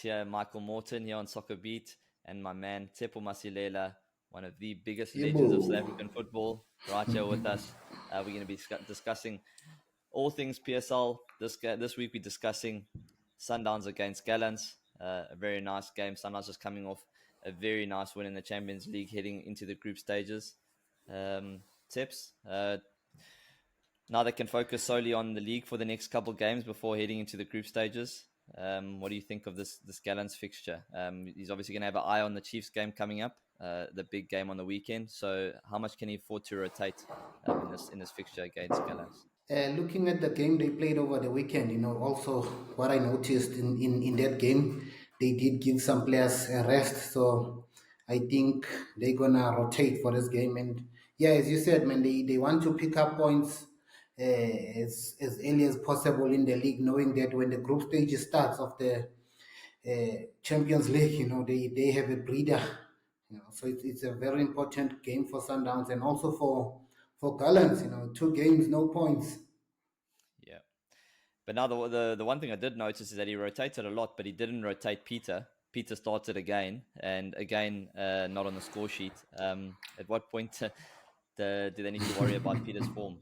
here, Michael Morton here on SoccerBeat, and my man Tsepo Masilela, one of the biggest legends of South African football, right here with us. We're going to be discussing all things PSL. This week we're discussing Sundowns against Gallants, a very nice game. Sundowns just coming off a very nice win in the Champions League, heading into the group stages. Tips. Now they can focus solely on the league for the next couple of games before heading into the group stages. What do you think of this Gallants fixture? He's obviously going to have an eye on the Chiefs game coming up, the big game on the weekend. So how much can he afford to rotate in this fixture against Gallants? Looking at the game they played over the weekend, also what I noticed in that game, they did give some players a rest. So I think they're gonna rotate for this game. And yeah, as you said, man, they want to pick up points as early as possible in the league, knowing that when the group stage starts of the Champions League, they have a breather. So it's a very important game for Sundowns and also for Gallants. 2 games, no points. Yeah. But now the one thing I did notice is that he rotated a lot, but he didn't rotate Peter. Peter started again, and again, not on the score sheet. At what point do they need to worry about Peter's form?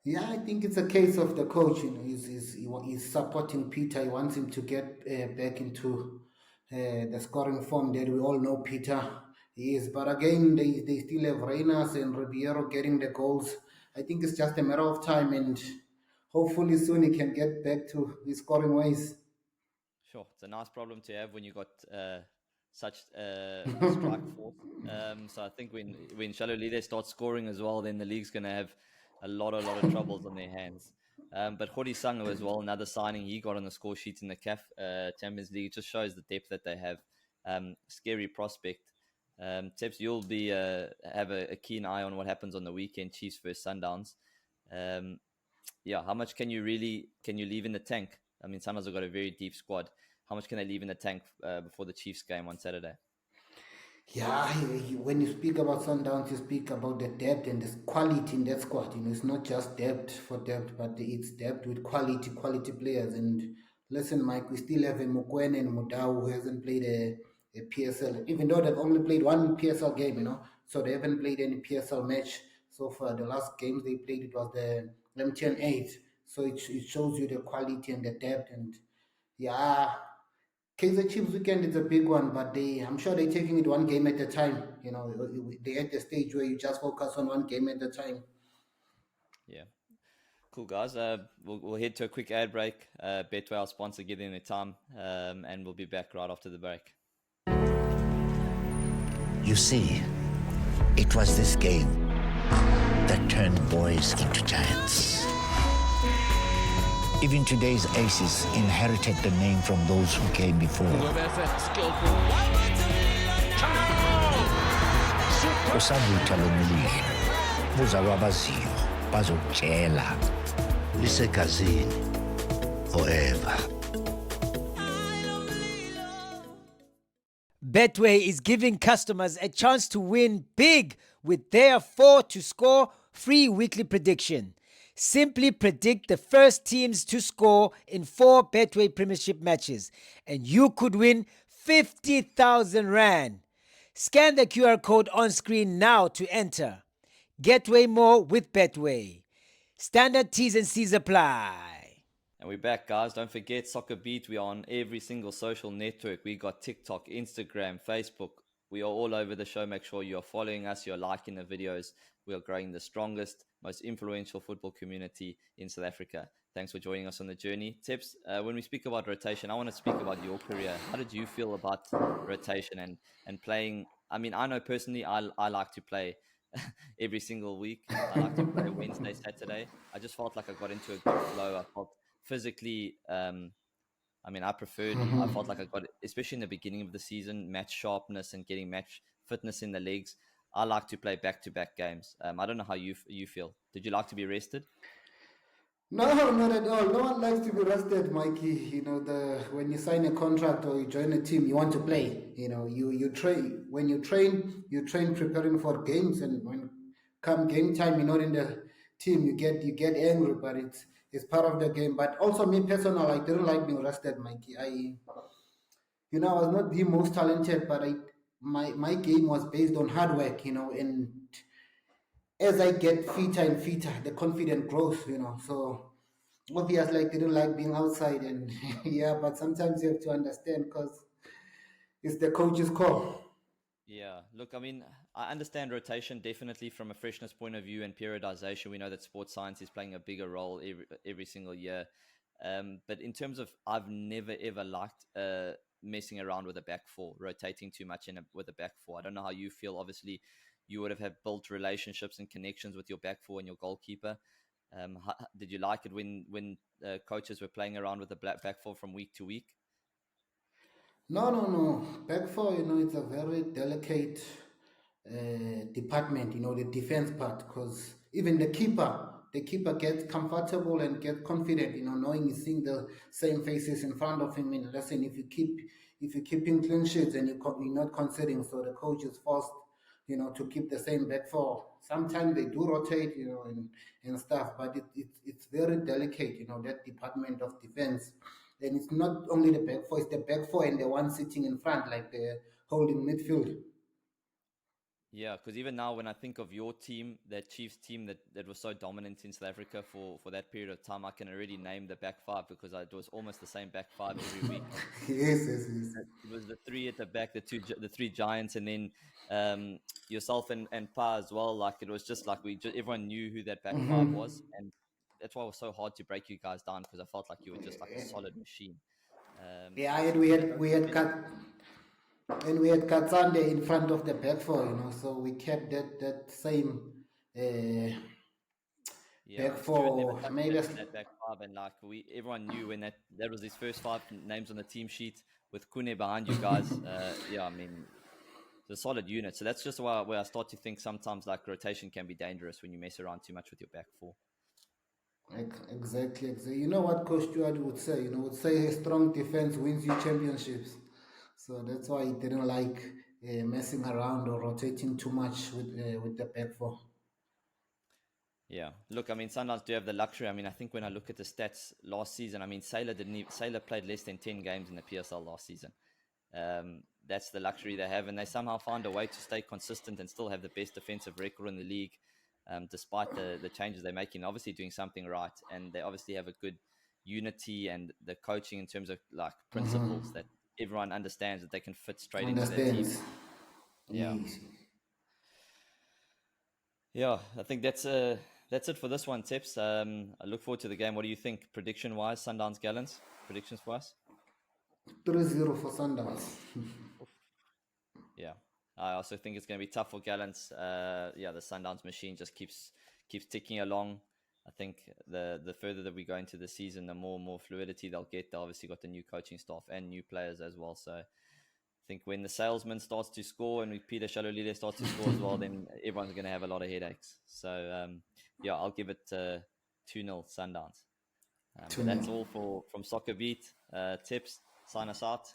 Yeah, I think it's a case of the coach. He's supporting Peter. He wants him to get back into the scoring form that we all know Peter is. But again, they still have Reynas and Ribeiro getting the goals. I think it's just a matter of time, and hopefully soon he can get back to his scoring ways. Sure, it's a nice problem to have when you got such strike force. So I think when Shalolile starts scoring as well, then the league's going to have a lot of troubles on their hands. But Khori Sango as well, another signing he got on the score sheet in the CAF Champions League. It just shows the depth that they have. Scary prospect. Teps, you'll be have a keen eye on what happens on the weekend, Chiefs versus Sundowns. How much can you leave in the tank? I mean, Sundowns have got a very deep squad. How much can they leave in the tank before the Chiefs game on Saturday? Yeah, when you speak about Sundowns, you speak about the depth and the quality in that squad. It's not just depth for depth, but it's depth with quality players. And listen, Mike, we still have a Mokoena and Mudau who hasn't played a PSL, even though they've only played one PSL game, so they haven't played any PSL match so far. The last games they played, it was the MTN 8. So it shows you the quality and the depth. And yeah, Kaizer Chiefs weekend is a big one, but I'm sure they're taking it one game at a time. They're at the stage where you just focus on one game at a time. Yeah. Cool, guys. We'll head to a quick ad break. Betway, our sponsor, getting their time, and we'll be back right after the break. You see, it was this game that turned boys into giants. Even today's aces inherited the name from those who came before. Usabutha lomlilo, buzalwa abaziyo, bazokutshela. Lisegazini, forever. Betway is giving customers a chance to win big with their 4 to score free weekly prediction. Simply predict the first teams to score in 4 Betway Premiership matches, and you could win 50,000 Rand. Scan the QR code on screen now to enter. Get way more with Betway. Standard T's and C's apply. And we're back, guys. Don't forget SoccerBeat. We are on every single social network. We got TikTok, Instagram, Facebook. We are all over the show. Make sure you're following us. You're liking the videos. We are growing the strongest, most influential football community in South Africa. Thanks for joining us on the journey. Tips, when we speak about rotation, I want to speak about your career. How did you feel about rotation and playing? I mean, I know personally I like to play every single week. I like to play Wednesday, Saturday. I just felt like I got into a good flow. I felt physically, I felt like I got, especially in the beginning of the season, match sharpness and getting match fitness in the legs. I like to play back-to-back games. I don't know how you feel. Did you like to be rested? No, not at all. No one likes to be rested, Mikey. When you sign a contract or you join a team, you want to play. You train. When you train preparing for games, and when come game time, you're not in the team. You get angry, but It's part of the game. But also me personal, I didn't like being rested, Mikey. I was not the most talented, but my game was based on hard work, and as I get fitter and fitter, the confidence grows, So obviously, I didn't like being outside, and yeah, but sometimes you have to understand because it's the coach's call. Yeah, look, I mean, I understand rotation definitely from a freshness point of view and periodization. We know that sports science is playing a bigger role every single year. But in terms of, I've never ever liked messing around with a back four, rotating too much with a back four. I don't know how you feel. Obviously, you would have built relationships and connections with your back four and your goalkeeper. Did you like it when coaches were playing around with the back four from week to week? No. Back four, it's a very delicate department, the defense part, because even the keeper gets comfortable and gets confident, knowing he's seeing the same faces in front of him. And listen, if you're keeping clean sheets and you're not conceding, so the coach is forced, to keep the same back four. Sometimes they do rotate, and stuff, but it's very delicate, that department of defense. And it's not only the back four, it's the back four and the one sitting in front, like the holding midfield. Yeah, because even now when I think of your team, that Chiefs team that was so dominant in South Africa for that period of time, I can already name the back five because it was almost the same back five every week. Yes. It was the three at the back, the three giants, and then yourself and Pa as well. Like it was just like everyone knew who that back five was, and that's why it was so hard to break you guys down because I felt like you were just like a solid machine. And we had Katsande in front of the back four, so we kept that same back four. Maybe that back five, and like everyone knew when that was his first 5 names on the team sheet with Kune behind you guys. I mean, it's a solid unit. So that's just where I start to think sometimes like rotation can be dangerous when you mess around too much with your back four. Exactly. You know what Coach Stewart would say? Would say a strong defense wins you championships. So that's why he didn't like messing around or rotating too much with the back four. Yeah, look, I mean, Sundowns do have the luxury. I mean, I think when I look at the stats last season, I mean, Sailor played less than 10 games in the PSL last season. That's the luxury they have, and they somehow found a way to stay consistent and still have the best defensive record in the league, despite the changes they're making. Obviously doing something right, and they obviously have a good unity and the coaching in terms of like principles that everyone understands that they can fit straight into their team. Yeah. Yeah, I think that's it for this one, Tips. I look forward to the game. What do you think, prediction-wise, Sundowns Gallants? Predictions for us? 3-0 for Sundowns. Yeah, I also think it's going to be tough for Gallants. The Sundowns machine just keeps ticking along. I think the further that we go into the season, the more and more fluidity they'll get. They obviously got the new coaching staff and new players as well. So I think when the salesman starts to score and Peter Shalolile starts to score as well, then everyone's going to have a lot of headaches. So, I'll give it 2-0 Sundowns. That's all from SoccerBeat. Tips, sign us out.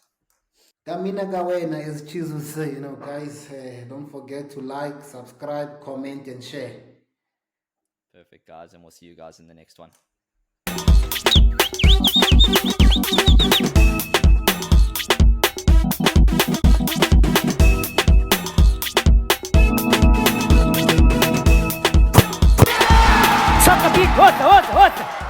Damina Gawena, as Chiz would say, guys, don't forget to like, subscribe, comment, and share. Perfect, guys, and we'll see you guys in the next one. SoccerBeat, ouça!